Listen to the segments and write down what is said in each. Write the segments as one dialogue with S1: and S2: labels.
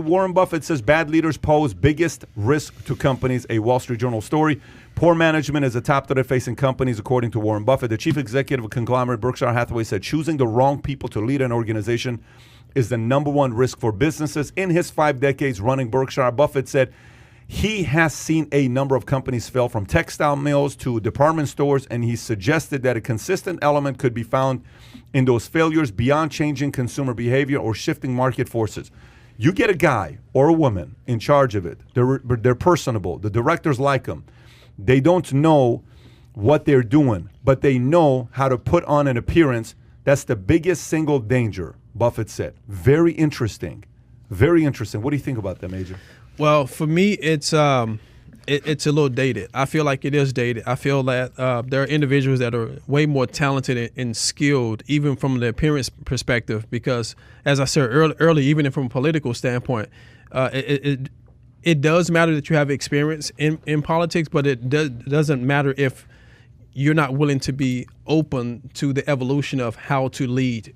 S1: Warren Buffett says bad leaders pose biggest risk to companies, a Wall Street Journal story. Poor management is a top threat facing companies, according to Warren Buffett. The chief executive of conglomerate Berkshire Hathaway said choosing the wrong people to lead an organization is the #1 risk for businesses. In his 5 decades running Berkshire, Buffett said he has seen a number of companies fail, from textile mills to department stores, and he suggested that a consistent element could be found in those failures beyond changing consumer behavior or shifting market forces. You get a guy or a woman in charge of it. They're personable. The directors like them. They don't know what they're doing, but they know how to put on an appearance. That's the biggest single danger, Buffett said. Very interesting. Very interesting. What do you think about that, Major?
S2: Well, for me, it's a little dated. I feel like it is dated. I feel that there are individuals that are way more talented and skilled, even from the appearance perspective, because, as I said earlier, even from a political standpoint, it does matter that you have experience in politics, but it doesn't matter if you're not willing to be open to the evolution of how to lead,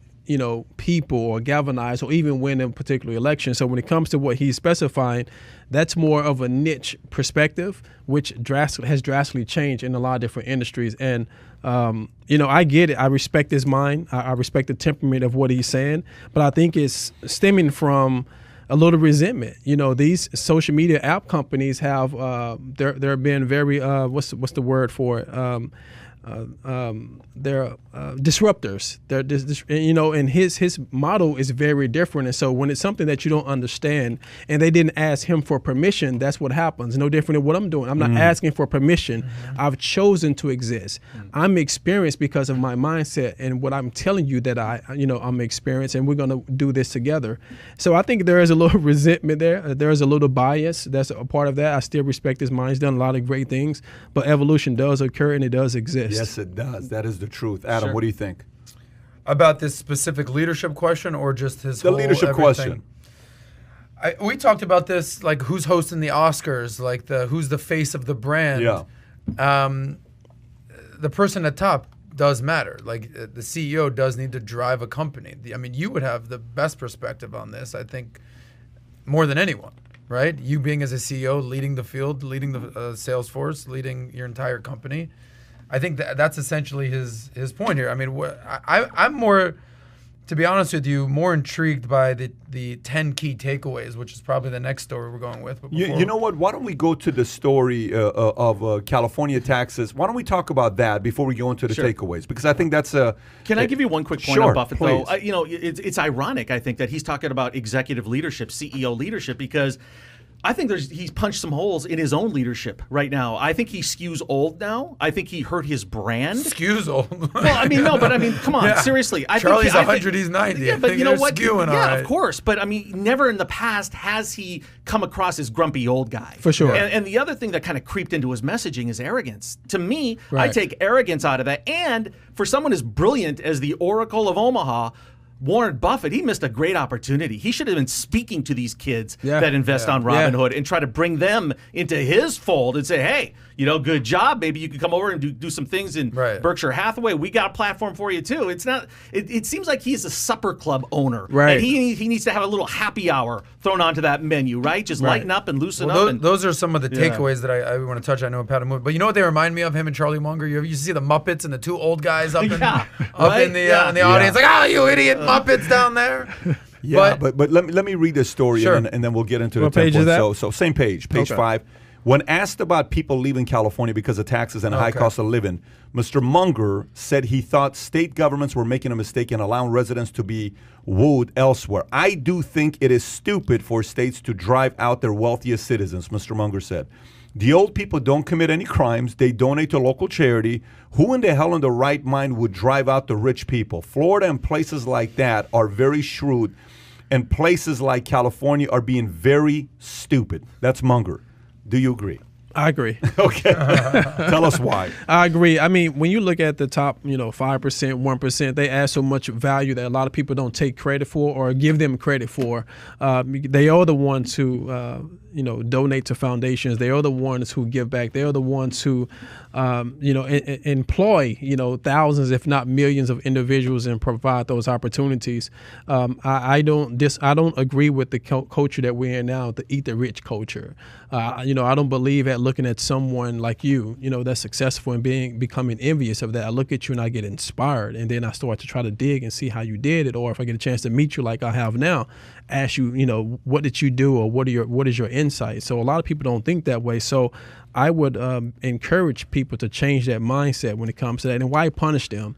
S2: people or galvanize or even win a particular election. So when it comes to what he's specifying, that's more of a niche perspective, which has drastically changed in a lot of different industries. And, I get it. I respect his mind. I respect the temperament of what he's saying. But I think it's stemming from a little resentment. These social media app companies have, they're been very, what's the word for it? They're disruptors. They're and his model is very different. And so when it's something that you don't understand and they didn't ask him for permission, that's what happens. No different than what I'm doing. I'm not asking for permission. I've chosen to exist. I'm experienced because of my mindset and what I'm telling you that I'm experienced, and we're going to do this together. So I think there is a little resentment there. There is a little bias. That's a part of that. I still respect his mind. He's done a lot of great things, but evolution does occur and it does exist.
S1: Yes, it does. That is the truth. Adam, what do you think?
S3: About this specific leadership question, or just his
S1: The
S3: whole
S1: leadership
S3: everything?
S1: question.
S3: We talked about this, like who's hosting the Oscars, like who's the face of the brand.
S1: Yeah.
S3: The person at top does matter. Like the CEO does need to drive a company. You would have the best perspective on this, I think, more than anyone, right? You being as a CEO, leading the field, leading the sales force, leading your entire company. I think that's essentially his point here. I'm more, to be honest with you, more intrigued by the 10 key takeaways, which is probably the next story we're going with. But
S1: You know what? Why don't we go to the story of California taxes? Why don't we talk about that before we go into the takeaways? Because I think that's a...
S4: Can I give you one quick point
S1: Sure,
S4: on Buffett,
S1: please.
S4: though? It's ironic, I think, that he's talking about executive leadership, CEO leadership, because I think he's punched some holes in his own leadership right now. I think he skews old now. I think he hurt his brand.
S3: Skews old.
S4: Well, come on, seriously.
S3: Charlie's 100, he's 90.
S4: Yeah, but you know what?
S3: Skewing,
S4: yeah, of course. But never in the past has he come across as grumpy old guy.
S2: For sure.
S4: And the other thing that kind of creeped into his messaging is arrogance. To me,
S2: Right.
S4: I take arrogance out of that. And for someone as brilliant as the Oracle of Omaha, Warren Buffett, he missed a great opportunity. He should have been speaking to these kids that invest on Robinhood and try to bring them into his fold and say, hey, good job. Maybe you can come over and do some things in Berkshire Hathaway. We got a platform for you too. It's not. It seems like he's a supper club owner.
S2: Right.
S4: And he needs to have a little happy hour thrown onto that menu, right? Just lighten up and loosen up.
S3: Those are some of the takeaways that I want to touch. I know Pat and Moon, but you know what they remind me of, him and Charlie Munger? You see the Muppets and the two old guys up in the audience, like, oh, you idiot Muppets down there.
S1: Yeah, but let me read this story and then we'll get into
S2: what
S1: the
S2: page is that?
S1: So same page 5. When asked about people leaving California because of taxes and a high cost of living, Mr. Munger said he thought state governments were making a mistake in allowing residents to be wooed elsewhere. I do think it is stupid for states to drive out their wealthiest citizens, Mr. Munger said. The old people don't commit any crimes. They donate to local charity. Who in the hell in the right mind would drive out the rich people? Florida and places like that are very shrewd, and places like California are being very stupid. That's Munger. Do you agree?
S2: I agree.
S1: Okay. Tell us why.
S2: I agree. When you look at the top, 5%, 1%, they add so much value that a lot of people don't take credit for or give them credit for. They are the ones who donate to foundations. They are the ones who give back. They are the ones who, employ, thousands, if not millions of individuals and provide those opportunities. I don't agree with the culture that we're in now, the eat the rich culture. I don't believe at looking at someone like you, that's successful and becoming envious of that. I look at you and I get inspired, and then I start to try to dig and see how you did it, or if I get a chance to meet you like I have now, ask you, what did you do, or what is your insight? So a lot of people don't think that way. So I would encourage people to change that mindset when it comes to that. And why punish them?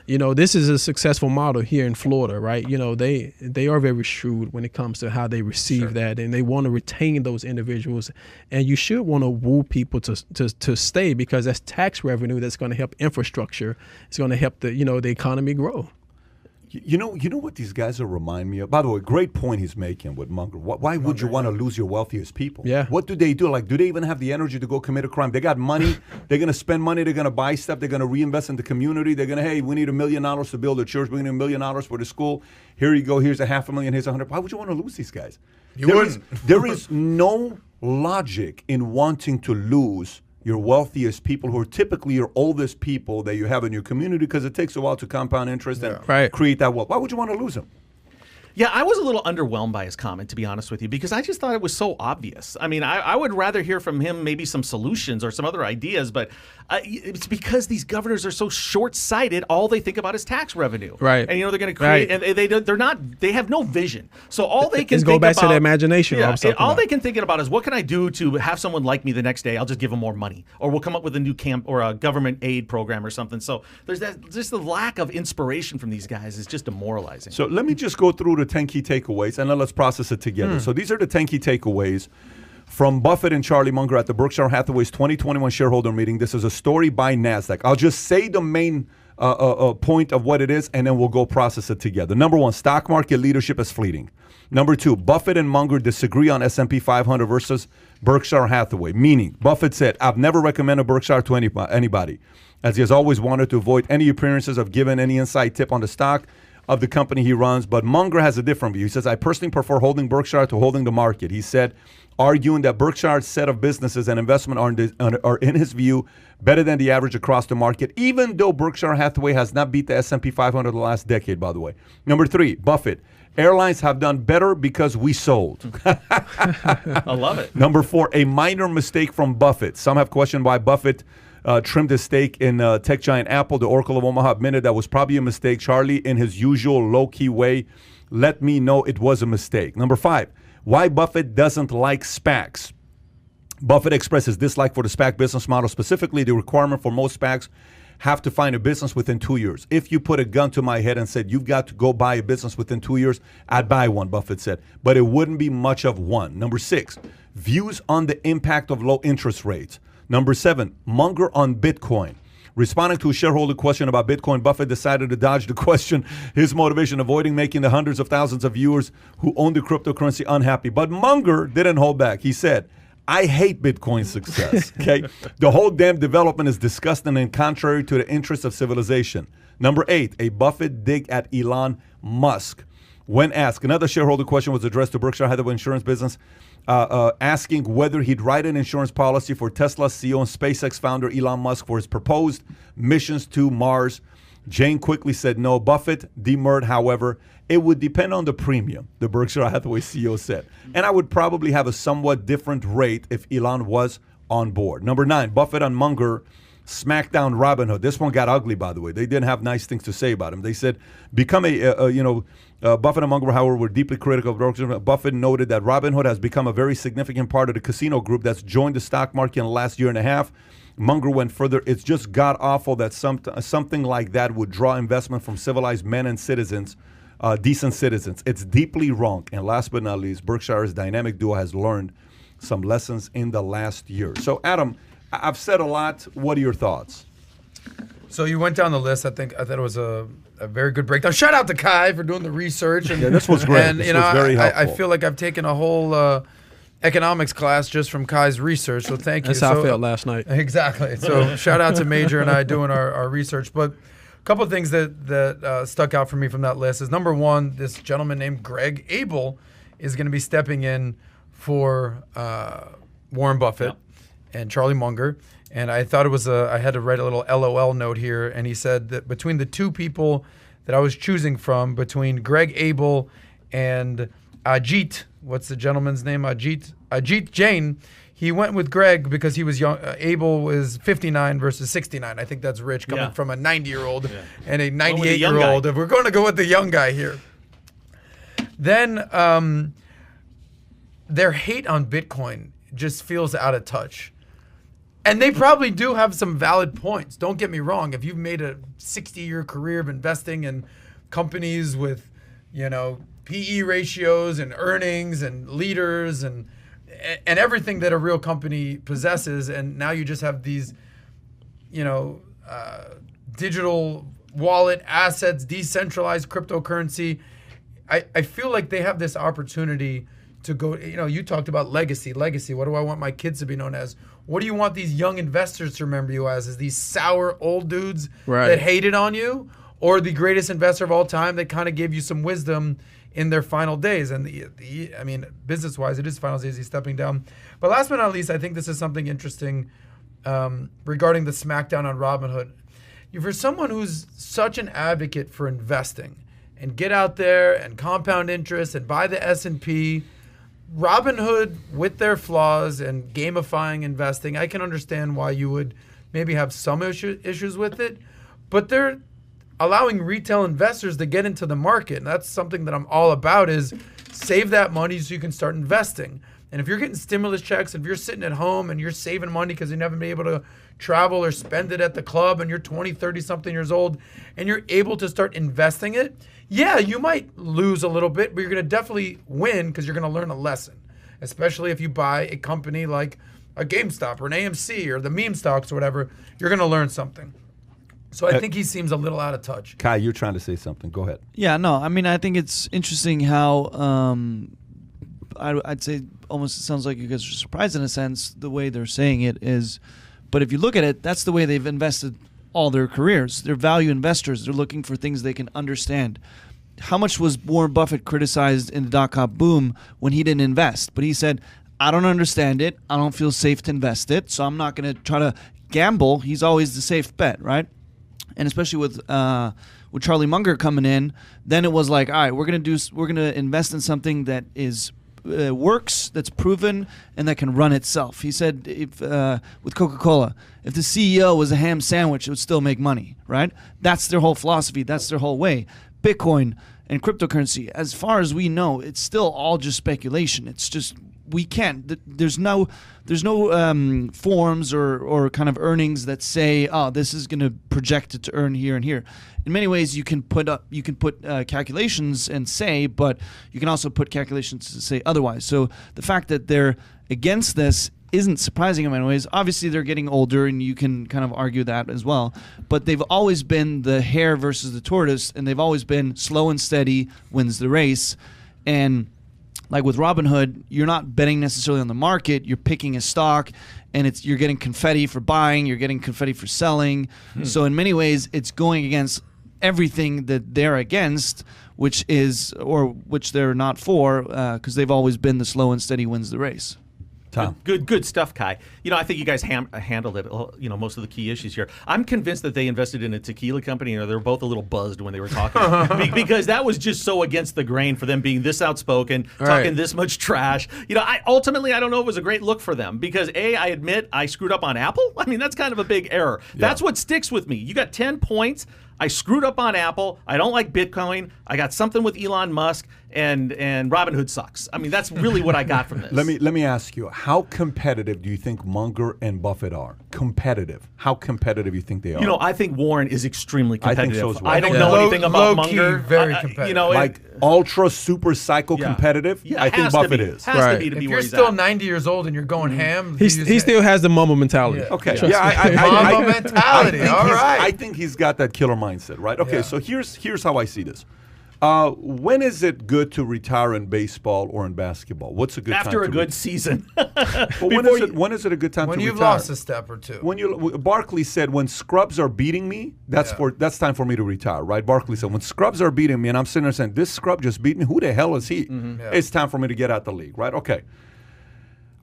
S2: This is a successful model here in Florida, right? They are very shrewd when it comes to how they receive that, and they want to retain those individuals. And you should want to woo people to stay, because that's tax revenue that's going to help infrastructure. It's going to help the economy grow.
S1: You know what these guys are remind me of? By the way, great point he's making with Munger. Why would you want to lose your wealthiest people?
S2: Yeah.
S1: What do they do? Like, do they even have the energy to go commit a crime? They got money. They're going to spend money. They're going to buy stuff. They're going to reinvest in the community. They're going to, hey, we need $1 million to build a church. We need $1 million for the school. Here you go. Here's $500,000. Here's $100,000. Why would you want to lose these guys? There is no logic in wanting to lose your wealthiest people, who are typically your oldest people that you have in your community, because it takes a while to compound interest and create that wealth. Why would you want to lose them?
S4: Yeah, I was a little underwhelmed by his comment, to be honest with you, because I just thought it was so obvious. I mean, I would rather hear from him maybe some solutions or some other ideas, but it's because these governors are so short-sighted. All they think about is tax revenue,
S2: right?
S4: And they're going to create, and they have no vision. So all they can
S2: go back to their imagination.
S4: Yeah, all they can think about is, what can I do to have someone like me the next day? I'll just give them more money, or we'll come up with a new camp or a government aid program or something. So there's just the lack of inspiration from these guys is just demoralizing.
S1: So let me just go through the 10 key takeaways, and then let's process it together. So these are the 10 key takeaways from Buffett and Charlie Munger at the Berkshire Hathaway's 2021 shareholder meeting. This is a story by NASDAQ. I'll just say the main point of what it is, and then we'll go process it together. Number one, stock market leadership is fleeting. Number two, Buffett and Munger disagree on S&P 500 versus Berkshire Hathaway, meaning Buffett said, I've never recommended Berkshire to anybody, as he has always wanted to avoid any appearances of giving any inside tip on the stock of the company he runs. But Munger has a different view. He says, I personally prefer holding Berkshire to holding the market. He said, arguing that Berkshire's set of businesses and investment are, in his view, better than the average across the market, even though Berkshire Hathaway has not beat the S&P 500 the last decade, by the way. Number three, Buffett. Airlines have done better because we sold.
S4: I love it.
S1: Number four, a minor mistake from Buffett. Some have questioned why Buffett trimmed his stake in tech giant Apple. The Oracle of Omaha admitted that was probably a mistake. Charlie, in his usual low-key way, let me know it was a mistake. Number five, why Buffett doesn't like SPACs. Buffett expressed his dislike for the SPAC business model, specifically the requirement for most SPACs have to find a business within 2 years. If you put a gun to my head and said, you've got to go buy a business within 2 years, I'd buy one, Buffett said. But it wouldn't be much of one. Number six, views on the impact of low interest rates. Number seven, Munger on Bitcoin. Responding to a shareholder question about Bitcoin, Buffett decided to dodge the question, his motivation avoiding making the hundreds of thousands of viewers who own the cryptocurrency unhappy. But Munger didn't hold back. He said, I hate Bitcoin's success. Okay, the whole damn development is disgusting and contrary to the interests of civilization. Number eight, a Buffett dig at Elon Musk. When asked, another shareholder question was addressed to Berkshire Hathaway insurance business, asking whether he'd write an insurance policy for Tesla's CEO and SpaceX founder Elon Musk for his proposed missions to Mars. Jane quickly said no. Buffett demurred, however. It would depend on the premium, the Berkshire Hathaway CEO said. And I would probably have a somewhat different rate if Elon was on board. Number nine, Buffett and Munger smacked down Robinhood. This one got ugly, by the way. They didn't have nice things to say about him. They said, Buffett and Munger, however, were deeply critical of Berkshire. Buffett noted that Robinhood has become a very significant part of the casino group that's joined the stock market in the last year and a half. Munger went further. It's just god-awful that something like that would draw investment from civilized men and citizens, decent citizens. It's deeply wrong. And last but not least, Berkshire's dynamic duo has learned some lessons in the last year. So, Adam, I've said a lot. What are your thoughts?
S3: So you went down the list. I thought it was a very good breakdown. Shout out to Kai for doing the research. And,
S1: yeah, this was great.
S3: And
S1: this was very helpful.
S3: I feel like I've taken a whole economics class just from Kai's research. So thank you.
S2: That's how I felt last night.
S3: Exactly. So shout out to Major and I doing our research. But a couple of things that stuck out for me from that list is, number one, this gentleman named Greg Abel is going to be stepping in for Warren Buffett and Charlie Munger. And I thought it was I had to write a little LOL note here. And he said that between the two people that I was choosing from, between Greg Abel and Ajit, what's the gentleman's name? Ajit Jain. He went with Greg because he was young. Abel was 59 versus 69. I think that's rich coming from a 90-year-old and a 98-year-old. If we're going to go with the young guy here. Then their hate on Bitcoin just feels out of touch. And they probably do have some valid points. Don't get me wrong. If you've made a 60-year career of investing in companies with, PE ratios and earnings and leaders and everything that a real company possesses, and now you just have these, digital wallet assets, decentralized cryptocurrency, I feel like they have this opportunity to go, you talked about legacy. What do I want my kids to be known as? What do you want these young investors to remember you as? Is these sour old dudes that hated on you, or the greatest investor of all time that kind of gave you some wisdom in their final days? And business-wise, it is final days. He's stepping down. But last but not least, I think this is something interesting regarding the smackdown on Robinhood. For someone who's such an advocate for investing and get out there and compound interest and buy the S&P, Robinhood, with their flaws and gamifying investing, I can understand why you would maybe have some issues with it, but they're allowing retail investors to get into the market. And that's something that I'm all about, is save that money so you can start investing. And if you're getting stimulus checks, if you're sitting at home and you're saving money because you never been able to travel or spend it at the club, and you're 20, 30 something years old, and you're able to start investing it, you might lose a little bit, but you're going to definitely win because you're going to learn a lesson, especially if you buy a company like a GameStop or an AMC or the meme stocks or whatever. You're going to learn something. So I think he seems a little out of touch.
S1: Kai, you're trying to say something. Go ahead.
S5: Yeah, no, I think it's interesting how I'd say almost it sounds like you guys are surprised in a sense the way they're saying it is, but if you look at it, that's the way they've invested all their careers. They're value investors. They're looking for things they can understand. How much was Warren Buffett criticized in the dot-com boom when he didn't invest? But he said, I don't understand it. I don't feel safe to invest it, so I'm not going to try to gamble. He's always the safe bet, right? And especially with Charlie Munger coming in, then it was like, all right, we're gonna invest in something that is works, that's proven, and that can run itself. He said, if with Coca-Cola, if the CEO was a ham sandwich, it would still make money, right? That's their whole philosophy. That's their whole way. Bitcoin and cryptocurrency, as far as we know, it's still all just speculation. It's just we can't. There's no forms or kind of earnings that say, oh, this is going to project it to earn here and here. In many ways, you can put calculations and say, but you can also put calculations to say otherwise. So the fact that they're against this isn't surprising in many ways. Obviously, they're getting older, and you can kind of argue that as well. But they've always been the hare versus the tortoise, and they've always been slow and steady wins the race. And like with Robinhood, you're not betting necessarily on the market. You're picking a stock, and you're getting confetti for buying. You're getting confetti for selling. So in many ways, it's going against everything that they're against, which they're not for, because they've always been the slow and steady wins the race.
S1: Tom.
S4: Good stuff, Kai. I think you guys handled it. Most of the key issues here. I'm convinced that they invested in a tequila company. They were both a little buzzed when they were talking because that was just so against the grain for them being this outspoken, talking this much trash. I don't know if it was a great look for them because I admit I screwed up on Apple. I mean, that's kind of a big error. Yeah. That's what sticks with me. You got 10 points. I screwed up on Apple. I don't like Bitcoin. I got something with Elon Musk, and Robinhood sucks. I mean, that's really what I got from this.
S1: Let me ask you, how competitive do you think Munger and Buffett are? Competitive. How competitive do you think they are?
S4: I think Warren is extremely competitive.
S1: I think so as well.
S4: I don't know anything about Munger.
S3: Very competitive.
S1: Like ultra super psycho competitive.
S4: Yeah,
S1: I think Buffett is.
S4: Has to be
S3: if
S4: where
S3: you're
S4: he's
S3: still
S4: at.
S3: 90 years old and you're going ham,
S2: he still has the mama mentality.
S3: Yeah.
S1: Okay.
S3: Mama mentality. All right.
S1: I think he's got that killer mindset, right? Okay. So here's how I see this. When is it good to retire in baseball or in basketball? What's a good time
S4: after a good season?
S1: When is it a good time to retire?
S3: When you've lost a step or two.
S1: Barkley said, when scrubs are beating me, that's time for me to retire, right? Barkley said, when scrubs are beating me, and I'm sitting there saying, this scrub just beat me, who the hell is he? It's time for me to get out the league, right? Okay.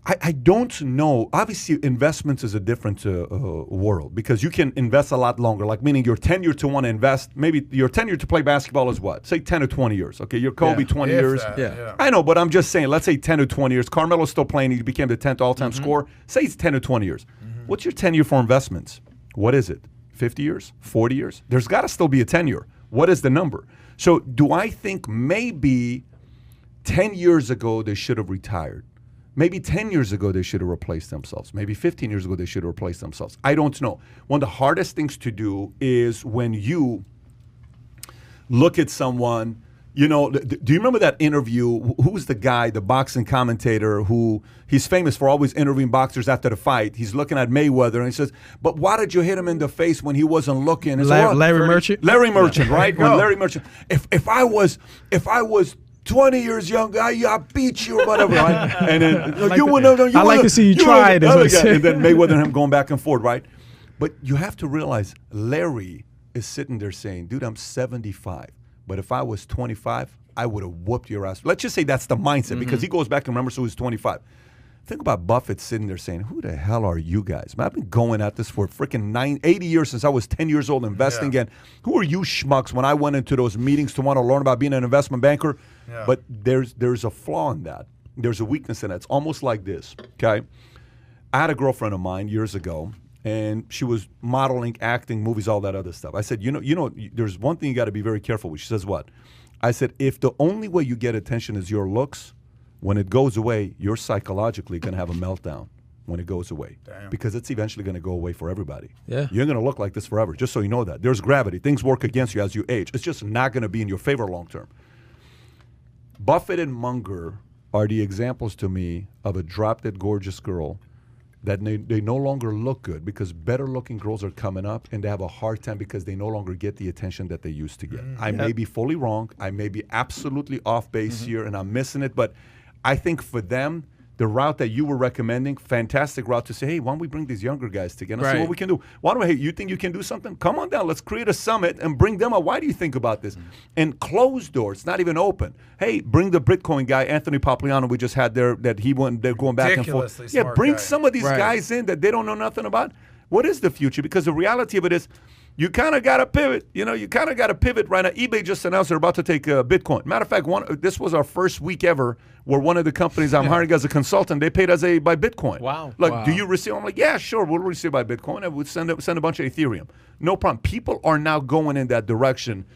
S1: I don't know. Obviously, investments is a different world because you can invest a lot longer. Like meaning your tenure to want to invest, maybe your tenure to play basketball is what? Say 10 or 20 years. Okay, you're Kobe, 20 years. I know, but I'm just saying, let's say 10 or 20 years. Carmelo's still playing. He became the 10th all-time scorer. Say it's 10 or 20 years. What's your tenure for investments? What is it? 50 years? 40 years? There's got to still be a tenure. What is the number? So do I think maybe 10 years ago they should have retired? Maybe 10 years ago they should have replaced themselves. Maybe 15 years ago they should have replaced themselves. I don't know. One of the hardest things to do is when you look at someone, you know, do you remember that interview? Who was the guy, the boxing commentator who, he's famous for always interviewing boxers after the fight. He's looking at Mayweather and he says, but why did you hit him in the face when he wasn't looking?
S2: Larry Merchant?
S1: Larry Merchant, right? When Larry Merchant, if I was 20 years younger, I beat you or whatever, right? And then
S2: I like to see you try it.
S1: And then Mayweather and him going back and forth, right? But you have to realize Larry is sitting there saying, dude, I'm 75. But if I was 25, I would have whooped your ass. Let's just say that's the mindset because he goes back and remembers who was 25. Think about Buffett sitting there saying, who the hell are you guys? Man, I've been going at this for freaking 80 years since I was 10 years old investing in. Who are you schmucks when I went into those meetings to want to learn about being an investment banker? Yeah. But there's a flaw in that. There's a weakness in it. It's almost like this, okay? I had a girlfriend of mine years ago, and she was modeling, acting, movies, all that other stuff. I said, you know, there's one thing you got to be very careful with. She says, what? I said, if the only way you get attention is your looks, when it goes away, you're psychologically going to have a meltdown when it goes away. Damn. Because it's eventually going to go away for everybody. Yeah. You're going to look like this forever, just so you know that. There's gravity. Things work against you as you age. It's just not going to be in your favor long term. Buffett and Munger are the examples to me of a drop-dead gorgeous girl that they no longer look good because better-looking girls are coming up and they have a hard time because they no longer get the attention that they used to get. I may be fully wrong. I may be absolutely off base here and I'm missing it, but I think for them, the route that you were recommending, fantastic route to say, hey, why don't we bring these younger guys together and see what we can do? Why don't we, hey, you think you can do something? Come on down. Let's create a summit and bring them up. Why do you think about this? And closed doors, not even open. Hey, bring the Bitcoin guy, Anthony Papliano, we just had there, that he went, they're going back and forth. Yeah, bring some of these guys in that they don't know nothing about. What is the future? Because the reality of it is, you kind of got to pivot. You know, you kind of got to pivot right now. eBay just announced they're about to take Bitcoin. Matter of fact, this was our first week ever where one of the companies I'm hiring as a consultant, they paid us by Bitcoin. Wow. Like, do you receive? I'm like, yeah, sure, we'll receive by Bitcoin. And we'll send a bunch of Ethereum. No problem. People are now going in that direction.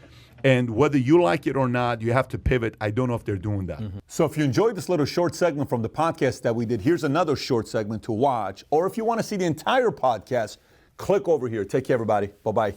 S1: And whether you like it or not, you have to pivot. I don't know if they're doing that. So if you enjoyed this little short segment from the podcast that we did, here's another short segment to watch. Or if you want to see the entire podcast, click over here. Take care, everybody. Bye-bye.